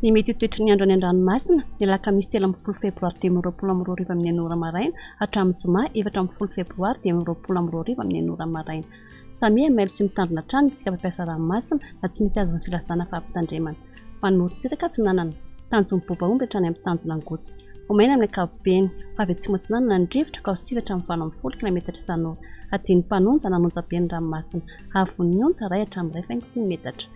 Ny mety toetry ny andro any an-dranomasina ny alakamisy 13 febroary 2022 amin'ny 9 maraina hatramin'ny zoma 14 febroary 2022 amin'ny 9 maraina. Samy mailo tsy mitandrina trano isika mampiasa ranomasina na tsy misy azon'ny filazana fahampitandremana. Manoritsiraka sy nanana tanjony bobaomby hatrany amin'ny tanjona angotsy. Omaina amin'ny ankapobeny fa avy atsimo tsy nanana ny drivotra ka ho sivatra amin'ny 70 km isan'ora. Adiny mpanonja nanonja be ny ranomasina avon'ny onja ray hatramin'ny 20 metatra.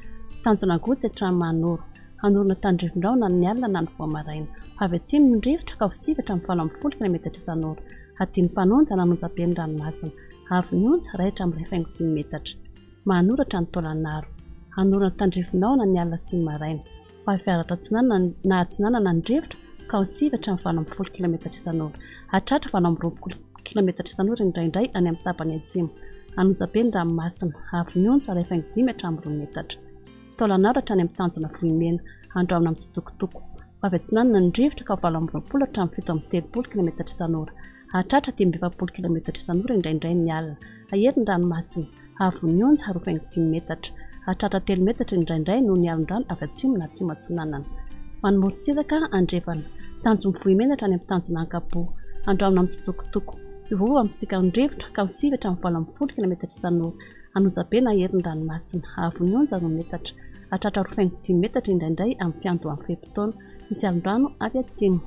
Tanjona angotsy hatramin'ny manoro. Hanorina tandrivindrao na ny alina na ny voamaraina. Avy atsimo ny drivotra ka ho sivatra amin'ny 70 km isan'ora. Adiny mpanonja nanonja be ny ranomasina avon'ny onja ray hatramin'ny 20 metatra. Manoratra ny taolanaro. Hanorina tandrivindrao na ny alina sy ny maraina. Fa fiaratra tsinanana na atsinanana ny drivotra ka ho sivatra amin'ny 70 km isan'ora. Hatratra 70 km isan'ora indraindray any amin'ny tapany atsimo. Hanonja be ny ranomasina avon'ny onja ray 20 hatramin'ny 2 metatra. Taolanaro hatrany amin'ny tanjona vohimena andramina amin'ny tsitokotoko. Avy atsinanana ny drivotra ka ho 20 hatramin'ny 7 km isan'ora. Hatratra 70 km isan'ora indraindray ny alina. Ahery ny ranomasina avon'ny onja ray 20 metatra. Hatratra 3 metatra indraindray noho ny alin-drano avy atsimo na atsimo atsinanana. Manomorotsiraka andrefana. Tanjona vohimena hatrany amin'ny tanjona ankapo. Andramina amin'ny tsitokotoko. Ivova amintsika ny drivotra ka ho sivatra amin'ny 70 km isan'ora. Hanonja be na ahery ny ranomasina avon'ny onja 2 metatra. Hatratra 20 metatra indraindray amin'ny mpiando amin'ny fepitaona. Misy alin-drano avy atsimo.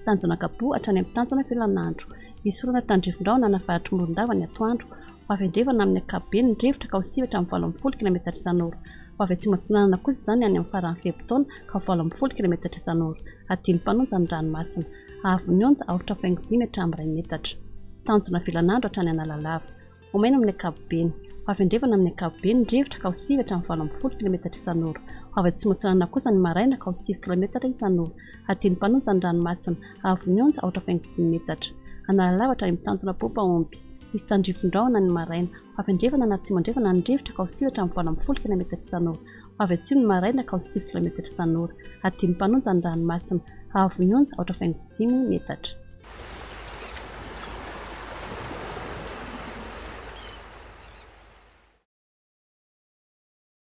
Tanjona ankapo hatrany amin'ny tanjona filanandro. Isorana tandrivindrao na nafaratry morondava ny atoandro. Avy andrefana amin'ny ankapobeny ny drivotra ka ho sivatra amin'ny 70 km isan'ora. Avy atsimo atsinanana kosa izany any amin'ny faran'ny fepitaona ka ho 70 km isan'ora. Adiny mpanonja ny ranomasina avon'ny onja aoratra 20 hatramin'ny 2 metatra. Tanjona filanandro hatrany analalava. Omaina amin'ny ankapobeny. Avy andrefana amin'ny ankapobeny ny drivotra ka ho sivatra amin'ny 70 km isan'ora. Avy atsimo atsinanana kosa ny maraina ka ho 7 km isan'ora. Adiny mpanonja ny ranomasina avon'ny onja aoratra 20 metatra. Analalava hatrany amin'ny tanjona bobaomby. Misy tandrivindrao na ny maraina. Avy andrefana na atsimo andrefana ny drivotra ka ho sivatra amin'ny 70 km isan'ora. Avy atsimo ny maraina ka ho 7 km isan'ora. Adiny mpanonja ny ranomasina avon'ny onja aoratra 25 metatra.